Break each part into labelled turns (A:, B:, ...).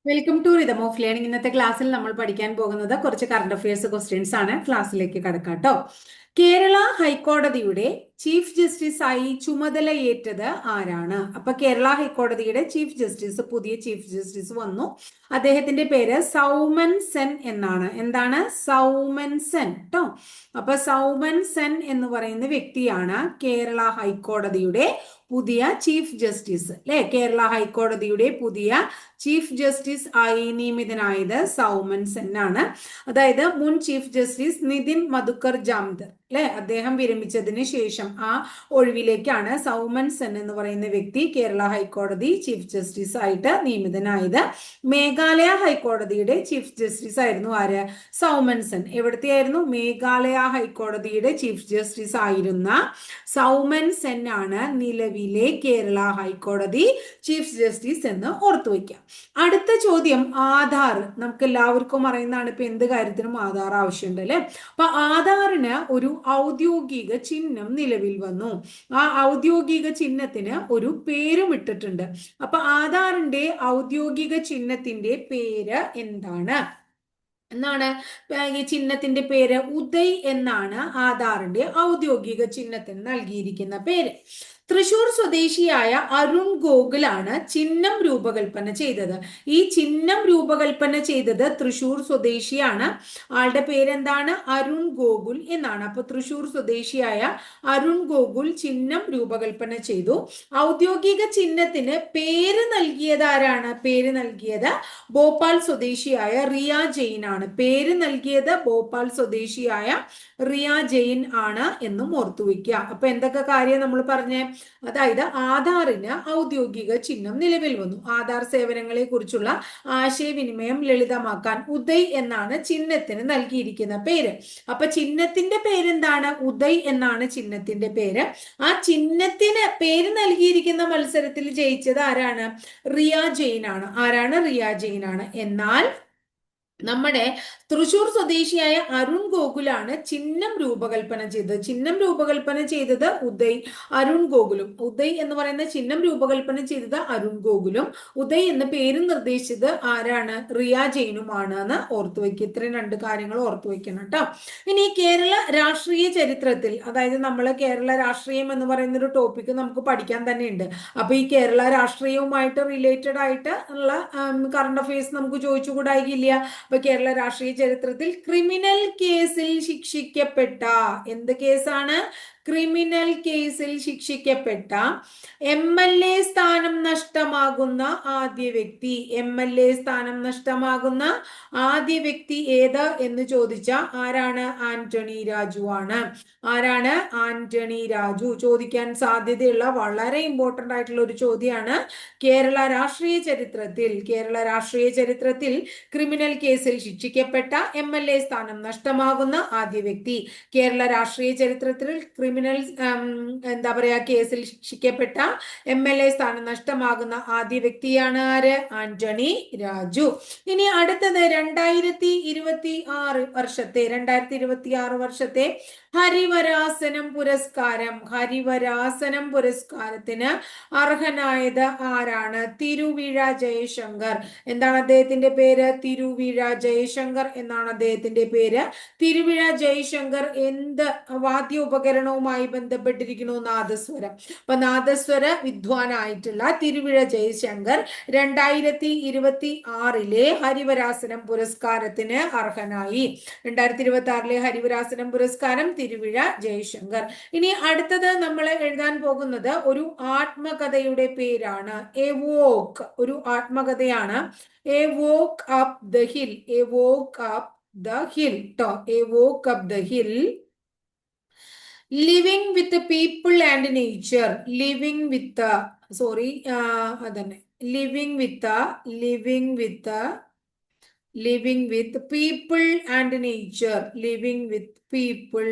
A: Welcome to rhythm of learning. ഇന്നത്തെ ക്ലാസ്സിൽ നമ്മൾ പഠിക്കാൻ പോകുന്നത് കുറച്ച് കറണ്ട് അഫയേഴ്സ് ക്വസ്റ്റ്യൻസ് ആണ്. ക്ലാസ്സിലേക്ക് കടക്കാം കേട്ടോ. കേരള ഹൈക്കോടതിയുടെ ചീഫ് ജസ്റ്റിസ് ആയി ചുമതലയേറ്റത് ആരാണ്? അപ്പൊ കേരള ഹൈക്കോടതിയുടെ ചീഫ് ജസ്റ്റിസ്, പുതിയ ചീഫ് ജസ്റ്റിസ് വന്നു. അദ്ദേഹത്തിന്റെ പേര് സൗമൻ സെൻ എന്നാണ്. എന്താണ്? സൗമൻ സെൻ കേട്ടോ. അപ്പൊ സൗമൻ സെൻ എന്ന് പറയുന്ന വ്യക്തിയാണ് കേരള ഹൈക്കോടതിയുടെ പുതിയ ചീഫ് ജസ്റ്റിസ്. അല്ലെ, കേരള ഹൈക്കോടതിയുടെ പുതിയ ചീഫ് ജസ്റ്റിസ് ആയി നിയമിതനായത് സൗമൻ സെൻ ആണ്. അതായത് മുൻ ചീഫ് ജസ്റ്റിസ് നിതിൻ മധുക്കർ ജാംദർ, അല്ലെ, അദ്ദേഹം വിരമിച്ചതിന് ശേഷം ആ ഒഴിവിലേക്കാണ് സൗമൻ സെൻ എന്ന് പറയുന്ന വ്യക്തി കേരള ഹൈക്കോടതി ചീഫ് ജസ്റ്റിസ് ആയിട്ട് നിയമിതനായത്. മേഘാലയ ഹൈക്കോടതിയുടെ ചീഫ് ജസ്റ്റിസ് ആയിരുന്നു ആര്? സൗമൻ സെൻ. എവിടത്തെ ആയിരുന്നു? മേഘാലയ ഹൈക്കോടതിയുടെ ചീഫ് ജസ്റ്റിസ് ആയിരുന്ന സൗമൻ സെൻ ആണ് നിലവിലെ കേരള ഹൈക്കോടതി ചീഫ് ജസ്റ്റിസ് എന്ന് ഓർത്തു വയ്ക്കാം. അടുത്ത ചോദ്യം ആധാർ. നമുക്ക് എല്ലാവർക്കും അറിയുന്നതാണ്, ഇപ്പൊ എന്ത് കാര്യത്തിനും ആധാർ ആവശ്യമുണ്ട് അല്ലെ. അപ്പൊ ആധാറിന് ഒരു ഔദ്യോഗിക ചിഹ്നം നിലവിൽ വന്നു. ആ ഔദ്യോഗിക ചിഹ്നത്തിന് ഒരു പേരും ഇട്ടിട്ടുണ്ട്. അപ്പൊ ആധാറിന്റെ ഔദ്യോഗിക ചിഹ്നത്തിന്റെ പേര് എന്താണ്? ഈ ചിഹ്നത്തിന്റെ പേര് ഉദയ് എന്നാണ് ആധാറിന്റെ ഔദ്യോഗിക ചിഹ്നത്തിന് നൽകിയിരിക്കുന്ന പേര്. തൃശൂർ സ്വദേശിയായ അരുൺ ഗോകുലാണ് ചിഹ്നം രൂപകൽപ്പന ചെയ്തത്. ഈ ചിഹ്നം രൂപകൽപ്പന ചെയ്തത് തൃശൂർ സ്വദേശിയാണ്. ആളുടെ പേരെന്താണ്? അരുൺ ഗോകുൽ എന്നാണ്. അപ്പൊ തൃശൂർ സ്വദേശിയായ അരുൺ ഗോകുൽ ചിഹ്നം രൂപകൽപ്പന ചെയ്തു. ഔദ്യോഗിക ചിഹ്നത്തിന് പേര് നൽകിയത് ആരാണ്? പേര് നൽകിയത് ഭോപ്പാൽ സ്വദേശിയായ റിയ ജെയിൻ ആണ്. പേര് നൽകിയത് ഭോപ്പാൽ സ്വദേശിയായ റിയ ജെയിൻ ആണ് എന്നും ഓർത്തു വെക്കുക. അപ്പൊ എന്തൊക്കെ കാര്യം നമ്മൾ പറഞ്ഞേ? അതായത് ആധാറിന് ഔദ്യോഗിക ചിഹ്നം നിലവിൽ വന്നു. ആധാർ സേവനങ്ങളെ കുറിച്ചുള്ള ആശയവിനിമയം ലളിതമാക്കാൻ ഉദയ് എന്നാണ് ചിഹ്നത്തിന് നൽകിയിരിക്കുന്ന പേര്. അപ്പൊ ചിഹ്നത്തിന്റെ പേരെന്താണ്? ഉദയ് എന്നാണ് ചിഹ്നത്തിന്റെ പേര്. ആ ചിഹ്നത്തിന് പേര് നൽകിയിരിക്കുന്ന മത്സരത്തിൽ ജയിച്ചത് ആരാണ്? റിയ ജെയിൻ ആണ്. ആരാണ്? റിയ ജെയിൻ ആണ്. എന്നാൽ നമ്മുടെ തൃശൂർ സ്വദേശിയായ അരുൺ ഗോകുലാണ് ചിഹ്നം രൂപകൽപ്പന ചെയ്തത്. ചിഹ്നം രൂപകൽപ്പന ചെയ്തത് ഉദയ്, അരുൺ ഗോകുലും. ഉദയ് എന്ന് പറയുന്ന ചിഹ്നം രൂപകൽപ്പന ചെയ്തത് അരുൺ ഗോകുലും. ഉദയ് എന്ന പേര് നിർദ്ദേശിച്ചത് ആരാണ്? റിയ ജെയിനുമാണ് എന്ന് ഓർത്തു വയ്ക്കുക. ഇത്രയും രണ്ട് കാര്യങ്ങൾ ഓർത്തു വയ്ക്കണം കേട്ടോ. ഇനി കേരള രാഷ്ട്രീയ ചരിത്രത്തിൽ, അതായത് നമ്മൾ കേരള രാഷ്ട്രീയം എന്ന് പറയുന്ന ഒരു ടോപ്പിക് നമുക്ക് പഠിക്കാൻ തന്നെ ഉണ്ട്. അപ്പൊ ഈ കേരള രാഷ്ട്രീയവുമായിട്ട് റിലേറ്റഡ് ആയിട്ട് ഉള്ള കറണ്ട് അഫയേഴ്സ് നമുക്ക് ചോദിച്ചുകൂടായില്ല. അപ്പൊ കേരള രാഷ്ട്രീയ ചരിത്രത്തിൽ ക്രിമിനൽ കേസിൽ ശിക്ഷിക്കപ്പെട്ട, എന്ത് കേസാണ്? ക്രിമിനൽ കേസിൽ ശിക്ഷിക്കപ്പെട്ട MLA സ്ഥാനം നഷ്ടമാകുന്ന ആദ്യ വ്യക്തി. MLA സ്ഥാനം നഷ്ടമാകുന്ന ആദ്യ വ്യക്തി ഏത് എന്ന് ചോദിച്ച ആരാണ്? ആന്റണി രാജു ആണ്. ആരാണ്? ആന്റണി രാജു. ചോദിക്കാൻ സാധ്യതയുള്ള വളരെ ഇമ്പോർട്ടന്റ് ആയിട്ടുള്ള ഒരു ചോദ്യമാണ്. കേരള രാഷ്ട്രീയ ചരിത്രത്തിൽ ക്രിമിനൽ കേസിൽ ശിക്ഷിക്കപ്പെട്ട MLA സ്ഥാനം നഷ്ടമാകുന്ന ആദ്യ വ്യക്തി. കേരള രാഷ്ട്രീയ ചരിത്രത്തിൽ ക്രിമിനൽ എന്താ പറയാ കേസിൽ ശിക്ഷിക്കപ്പെട്ട MLA സ്ഥാനം നഷ്ടമാകുന്ന ആദ്യ വ്യക്തിയാണ് ആര്? ആന്റണി രാജു. ഇനി അടുത്തത് 2026 വർഷത്തെ ഹരിവരാസനം പുരസ്കാരത്തിന് അർഹനായത് ആരാണ്? തിരുവിഴ ജയശങ്കർ. എന്താണ് അദ്ദേഹത്തിന്റെ പേര്? തിരുവിഴ ജയശങ്കർ എന്നാണ് അദ്ദേഹത്തിന്റെ പേര്. തിരുവിഴ ജയശങ്കർ എന്ത് വാദ്യോപകരണവുമായി ബന്ധപ്പെട്ടിരിക്കുന്നു? നാദസ്വരം. അപ്പൊ നാദസ്വര വിദ്വാനായിട്ടുള്ള തിരുവിഴ ജയശങ്കർ 2026 ഹരിവരാസനം പുരസ്കാരത്തിന് അർഹനായി. 2026 ഹരിവരാസനം പുരസ്കാരം തിരുവിഴ ജയശങ്കർ. ഇനി അടുത്തത് നമ്മൾ എഴുതാൻ പോകുന്നത് ഒരു ആത്മകഥയുടെ പേരാണ്. എവോക്ക്. ഒരു ആത്മകഥയാണ്. A walk up the hill. A walk up the hill ട്ടോ. A walk up the hill. Living with people and nature. അതന്നെ living with people and nature. Living with people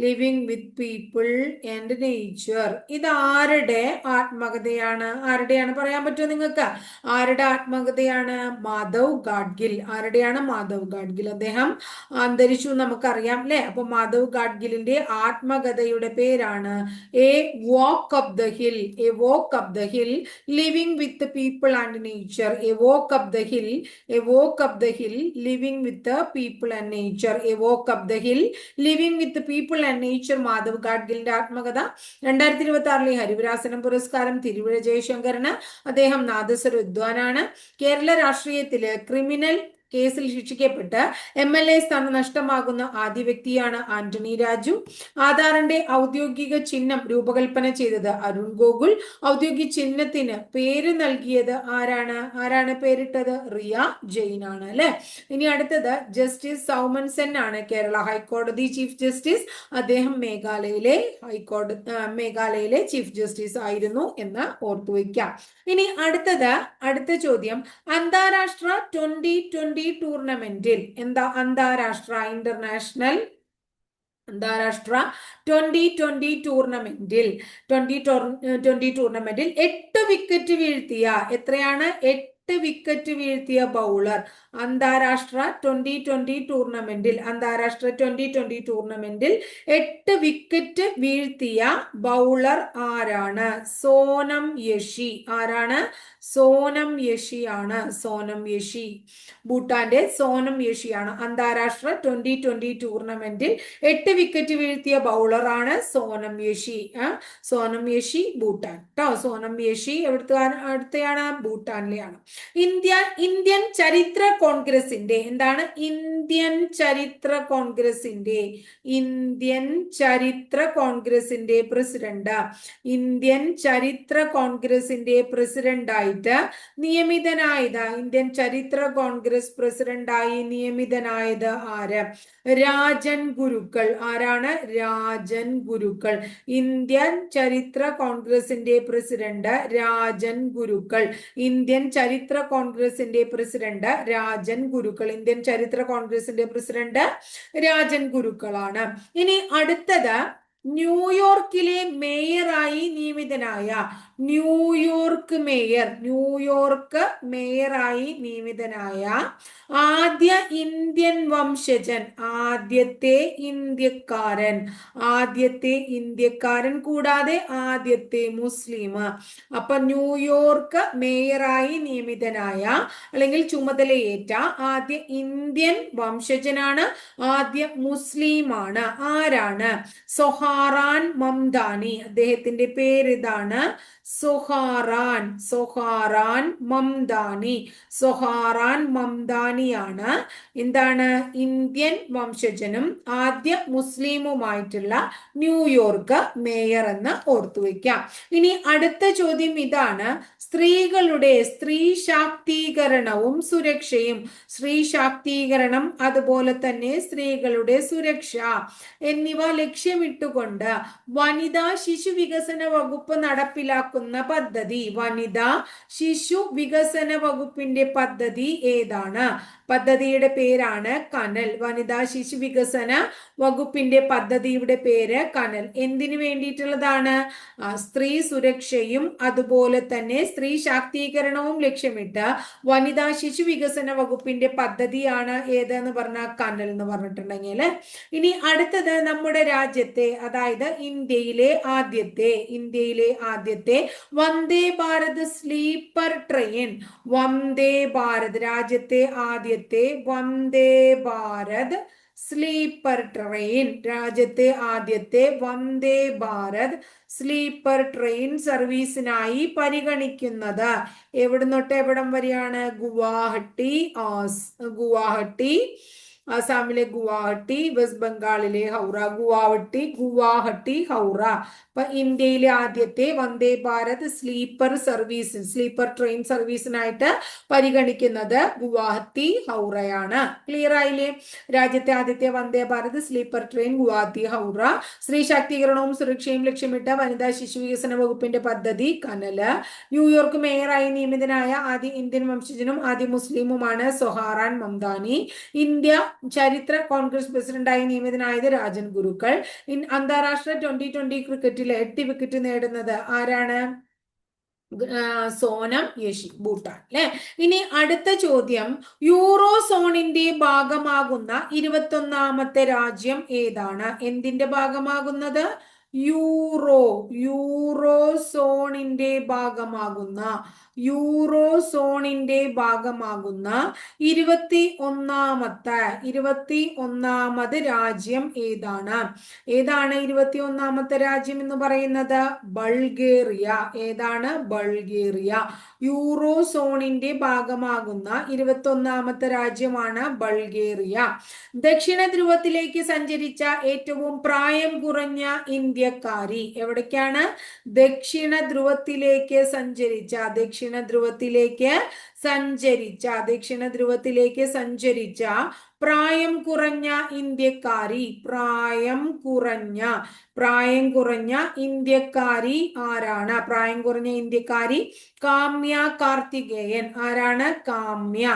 A: living with people and nature. ഇത് ആരുടെ ആത്മകഥയാണ്? ആരുടെയാണ് പറയാൻ പറ്റുമോ നിങ്ങൾക്ക്? ആരുടെ ആത്മകഥയാണ്? മാധവ് ഗാഡ്ഗിൽ. ആരുടെയാണ്? മാധവ് ഗാഡ്ഗിൽ. അദ്ദേഹം അന്തരിച്ചു നമുക്കറിയാം അല്ലെ. അപ്പൊ മാധവ് ഗാഡ്ഗിലിന്റെ ആത്മകഥയുടെ പേരാണ് a walk up the hill. A walk up the hill living with people and nature. A walk up the hill. A walk up the hill living with people and nature. A walk up the hill living with people and nature. Madhav ഗാഡ്ഗിലിന്റെ ആത്മകഥ. 2026 ഹരിവരാസനം പുരസ്കാരം തിരുവിഴ ജയശങ്കറിന്. അദ്ദേഹം നാദസ്വര വിദ്വാനാണ്. കേരള രാഷ്ട്രീയത്തില് criminal കേസിൽ ശിക്ഷിക്കപ്പെട്ട് MLA സ്ഥാനം നഷ്ടമാകുന്ന ആദ്യ വ്യക്തിയാണ് ആന്റണി രാജു. ആധാറിന്റെ ഔദ്യോഗിക ചിഹ്നം രൂപകൽപ്പന ചെയ്തത് അരുൺ ഗോകുൽ. ഔദ്യോഗിക ചിഹ്നത്തിന് പേര് നൽകിയത് ആരാണ് പേരിട്ടത്? റിയ ജെയിൻ ആണ് അല്ലെ. ഇനി അടുത്തത് ജസ്റ്റിസ് സൗമൻ സെൻ ആണ്, കേരള ഹൈക്കോടതി ചീഫ് ജസ്റ്റിസ്. അദ്ദേഹം മേഘാലയയിലെ ചീഫ് ജസ്റ്റിസ് ആയിരുന്നു എന്ന് ഓർത്തുവയ്ക്കാം. ഇനി അടുത്ത ചോദ്യം, അന്താരാഷ്ട്ര 2020 ടൂർണമെന്റിൽ അന്താരാഷ്ട്ര 2020 ടൂർണമെന്റിൽ 8 വിക്കറ്റ് വീഴ്ത്തിയ ബൗളർ അന്താരാഷ്ട്ര 2020 ടൂർണമെന്റിൽ 8 വിക്കറ്റ് വീഴ്ത്തിയ ബൗളർ ആരാണ്? സോനം യഷി. ആരാണ്? സോനം യഷിയാണ്. സോനം യഷി, ഭൂട്ടാന്റെ സോനം യഷിയാണ്. അന്താരാഷ്ട്ര 2020 ടൂർണമെന്റിൽ 8 വിക്കറ്റ് വീഴ്ത്തിയ ബൗളറാണ് സോനം യഷി. സോനം യഷി ഭൂട്ടാൻ കേട്ടോ. സോനം യഷി അടുത്തെയാണ്? ഭൂട്ടാനിലെയാണ്. ഇന്ത്യൻ ചരിത്ര കോൺഗ്രസിന്റെ ഇന്ത്യൻ ചരിത്ര കോൺഗ്രസിന്റെ പ്രസിഡന്റായിട്ട് നിയമിതനായത് ആര്? രാജൻ ഗുരുക്കൾ. ആരാണ്? രാജൻ ഗുരുക്കൾ. ഇന്ത്യൻ ചരിത്ര കോൺഗ്രസിന്റെ പ്രസിഡന്റ് രാജൻ ഗുരുക്കൾ. ഇന്ത്യൻ ചരിത്ര കോൺഗ്രസിന്റെ പ്രസിഡന്റ് രാജൻ ഗുരുക്കളാണ്. ഇനി അടുത്തത്, ന്യൂയോർക്കിലെ മേയറായി നിയമിതനായ ആദ്യ ഇന്ത്യൻ വംശജൻ, ആദ്യത്തെ ഇന്ത്യക്കാരൻ കൂടാതെ ആദ്യത്തെ മുസ്ലിം. അപ്പൊ ന്യൂയോർക്ക് മേയറായി നിയമിതനായ അല്ലെങ്കിൽ ചുമതലയേറ്റ ആദ്യ ഇന്ത്യൻ വംശജനാണ്, ആദ്യ മുസ്ലിമാണ്. ആരാണ്? സൊഹാറാൻ മംദാനി. അദ്ദേഹത്തിന്റെ പേര് ഇതാണ്, സൊഹാറാൻ മംദാനിയാണ് ഇന്ത്യൻ വംശജനും ആദ്യ മുസ്ലിമുമായിട്ടുള്ള ന്യൂയോർക്ക് മേയർ എന്ന് ഓർത്തുവെക്കാം. ഇനി അടുത്ത ചോദ്യം ഇതാണ്, സ്ത്രീകളുടെ സ്ത്രീ ശാക്തീകരണവും സുരക്ഷയും. സ്ത്രീ ശാക്തീകരണം അതുപോലെ തന്നെ സ്ത്രീകളുടെ സുരക്ഷ എന്നിവ ലക്ഷ്യമിട്ടുകൊണ്ട് വനിതാ ശിശു വികസന വകുപ്പ് നടപ്പിലാക്കുന്ന പദ്ധതി, വനിതാ ശിശു വികസന വകുപ്പിന്റെ പദ്ധതി ഏതാണ്? പദ്ധതിയുടെ പേരാണ് കനൽ. വനിതാ ശിശു വികസന വകുപ്പിന്റെ പദ്ധതിയുടെ പേര് കനൽ. എന്തിനു വേണ്ടിയിട്ടുള്ളതാണ്? സ്ത്രീ സുരക്ഷയും അതുപോലെ തന്നെ സ്ത്രീ ശാക്തീകരണവും ലക്ഷ്യമിട്ട് വനിതാ ശിശു വികസന വകുപ്പിന്റെ പദ്ധതിയാണ് ഏതെന്ന് പറഞ്ഞാൽ കനൽ എന്ന് പറഞ്ഞിട്ടുണ്ടെങ്കിൽ. ഇനി അടുത്തത്, നമ്മുടെ രാജ്യത്തെ അതായത് ഇന്ത്യയിലെ ആദ്യത്തെ വന്ദേ ഭാരത് സ്ലീപ്പർ ട്രെയിൻ, രാജ്യത്തെ ആദ്യത്തെ വന്ദേ ഭാരത് സ്ലീപ്പർ ട്രെയിൻ സർവീസിനായി പരിഗണിക്കുന്നത് എവിടുന്നൊട്ട് എവിടം വരെയാണ്? ഗുവാഹട്ടി, ആസാമിലെ ഗുവാഹട്ടി, വെസ്റ്റ് ബംഗാളിലെ ഹൗറ. ഗുവാഹട്ടി ഹൗറ. അപ്പൊ ഇന്ത്യയിലെ ആദ്യത്തെ വന്ദേ ഭാരത് സ്ലീപ്പർ ട്രെയിൻ സർവീസിനായിട്ട് പരിഗണിക്കുന്നത് ഗുവാഹത്തി ഹൗറയാണ്. ക്ലിയർ ആയില്ലേ? രാജ്യത്തെ ആദ്യത്തെ വന്ദേ ഭാരത് സ്ലീപ്പർ ട്രെയിൻ ഗുവാഹത്തി ഹൗറ. സ്ത്രീ ശാക്തീകരണവും സുരക്ഷയും ലക്ഷ്യമിട്ട് വനിതാ ശിശു വികസന വകുപ്പിന്റെ പദ്ധതി കനല്. ന്യൂയോർക്ക് മേയറായി നിയമിതനായ ആദ്യ ഇന്ത്യൻ വംശജനും ആദ്യ മുസ്ലിമുമാണ് സൊഹാറാൻ മംദാനി. ഇന്ത്യ ചരിത്ര കോൺഗ്രസ് പ്രസിഡന്റായി നിയമിതനായത് രാജൻ ഗുരുക്കൾ. അന്താരാഷ്ട്ര T20 ക്രിക്കറ്റിൽ 8 വിക്കറ്റ് നേടുന്നത് ആരാണ്? സോനം യശി, ഭൂട്ടാൻ അല്ലെ. ഇനി അടുത്ത ചോദ്യം, യൂറോ സോണിന്റെ ഭാഗമാകുന്ന 21ാമത്തെ രാജ്യം ഏതാണ്? എന്തിന്റെ ഭാഗമാകുന്നത്? യൂറോ സോണിന്റെ ഭാഗമാകുന്ന 21ാമത് രാജ്യം ഏതാണ്? 21ാമത്തെ രാജ്യം എന്ന് പറയുന്നത് ബൾഗേറിയ. ഏതാണ്? ബൾഗേറിയ. യൂറോ സോണിന്റെ ഭാഗമാകുന്ന 21ാമത്തെ രാജ്യമാണ് ബൾഗേറിയ. ദക്ഷിണ ധ്രുവത്തിലേക്ക് സഞ്ചരിച്ച ഏറ്റവും പ്രായം കുറഞ്ഞ ഇന്ത്യക്കാരി എവിടേക്കാണ്? ദക്ഷിണ ധ്രുവത്തിലേക്ക് സഞ്ചരിച്ച പ്രായം കുറഞ്ഞ ഇന്ത്യക്കാരി ആരാണ്? പ്രായം കുറഞ്ഞ ഇന്ത്യക്കാരി കാമ്യ കാർത്തികേയൻ. ആരാണ്? കാമ്യ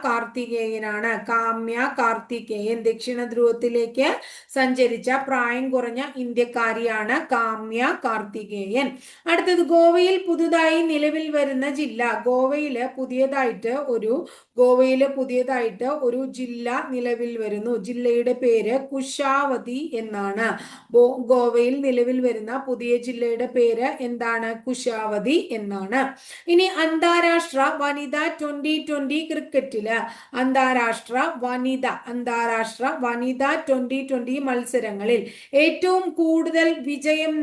A: കാർത്തികേയനാണ്. കാമ്യ കാർത്തികേയൻ ദക്ഷിണ ധ്രുവത്തിലേക്ക് സഞ്ചരിച്ച പ്രായം കുറഞ്ഞ ഇന്ത്യക്കാരിയാണ് കാമ്യ കാർത്തികേയൻ. അടുത്തത്, ഗോവയിൽ പുതുതായി നിലവിൽ വരുന്ന ജില്ല. ഗോവയില് പുതിയതായിട്ട് ഒരു ജില്ല നിലവിൽ വരുന്നു. ജില്ലയുടെ പേര് കുശാവതി എന്നാണ്. ഗോവയിൽ നിലവിൽ വരുന്ന പുതിയ ജില്ലയുടെ പേര് എന്താണ്? കുശാവതി എന്നാണ്. ഇനി അന്താരാഷ്ട്ര വനിതാ T20 ക്രിക്കറ്റില് അന്താരാഷ്ട്ര വനിതാ T20 മത്സരങ്ങളിൽ ഏറ്റവും കൂടുതൽ വിജയം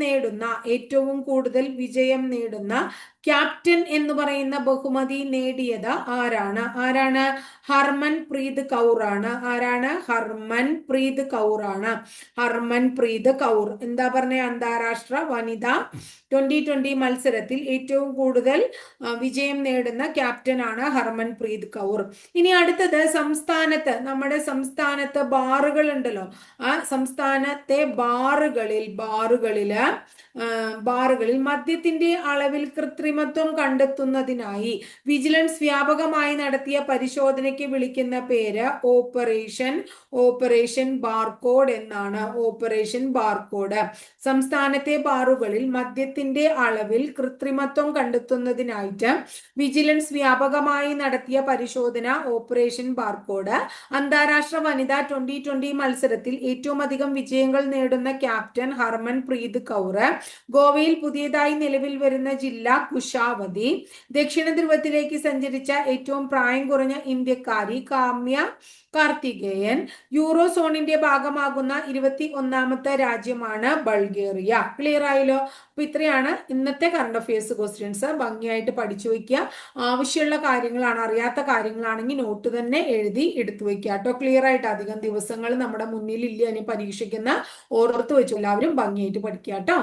A: നേടുന്ന ക്യാപ്റ്റൻ എന്ന് പറയുന്ന ബഹുമതി നേടിയത് ആരാണ്? ഹർമൻപ്രീത് കൗർ ആണ്. ഹർമൻപ്രീത് കൗർ എന്താ പറഞ്ഞ? അന്താരാഷ്ട്ര വനിതാ T20 മത്സരത്തിൽ ഏറ്റവും കൂടുതൽ വിജയം നേടുന്ന ക്യാപ്റ്റൻ ആണ് ഹർമൻപ്രീത് കൗർ. ഇനി അടുത്തത്, നമ്മുടെ സംസ്ഥാനത്ത് ബാറുകൾ ഉണ്ടല്ലോ, ആ സംസ്ഥാനത്തെ ബാറുകളിൽ മദ്യത്തിന്റെ അളവിൽ കൃത്രിമത്വം കണ്ടെത്തുന്നതിനായി വിജിലൻസ് വ്യാപകമായി നടത്തിയ പരിശോധനയ്ക്ക് വിളിക്കുന്ന പേര് ഓപ്പറേഷൻ ബാർകോഡ് എന്നാണ്. Operation barcode. സംസ്ഥാനത്തെ ബാറുകളിൽ മദ്യത്തിന്റെ അളവിൽ കൃത്രിമത്വം കണ്ടെത്തുന്നതിനായിട്ട് വിജിലൻസ് വ്യാപകമായി നടത്തിയ പരിശോധന ഓപ്പറേഷൻ ബാർകോഡ്. അന്താരാഷ്ട്ര വനിതാ T20 മത്സരത്തിൽ ഏറ്റവും അധികം വിജയങ്ങൾ നേടുന്ന ക്യാപ്റ്റൻ ഹർമൻപ്രീത് കൗർ. ഗോവയിൽ പുതിയതായി നിലവിൽ വരുന്ന ജില്ല കുശാവതി. ദക്ഷിണ ധ്രുവത്തിലേക്ക് സഞ്ചരിച്ച ഏറ്റവും പ്രായം കുറഞ്ഞ ഇന്ത്യക്കാരി കാമ്യ കാർത്തികേയൻ. യൂറോ സോണിന്റെ ഭാഗമാകുന്ന 21ാമത്തെ രാജ്യമാണ് ബൾഗേറിയ. ക്ലിയർ ആയല്ലോ? അപ്പൊ ഇത്രയാണ് ഇന്നത്തെ കറണ്ട് അഫയേഴ്സ് ക്വസ്റ്റ്യൻസ്. ഭംഗിയായിട്ട് പഠിച്ചു വെക്കുക. ആവശ്യമുള്ള കാര്യങ്ങളാണ്, അറിയാത്ത കാര്യങ്ങളാണെങ്കിൽ നോട്ട് തന്നെ എഴുതി എടുത്തു വെക്കുക കേട്ടോ. ക്ലിയർ ആയിട്ട്, അധികം ദിവസങ്ങൾ നമ്മുടെ മുന്നിൽ ഇല്ല. ഇനി പരീക്ഷിക്കുന്ന ഓർത്ത് വെച്ചു എല്ലാവരും ഭംഗിയായിട്ട് പഠിക്കുക കേട്ടോ.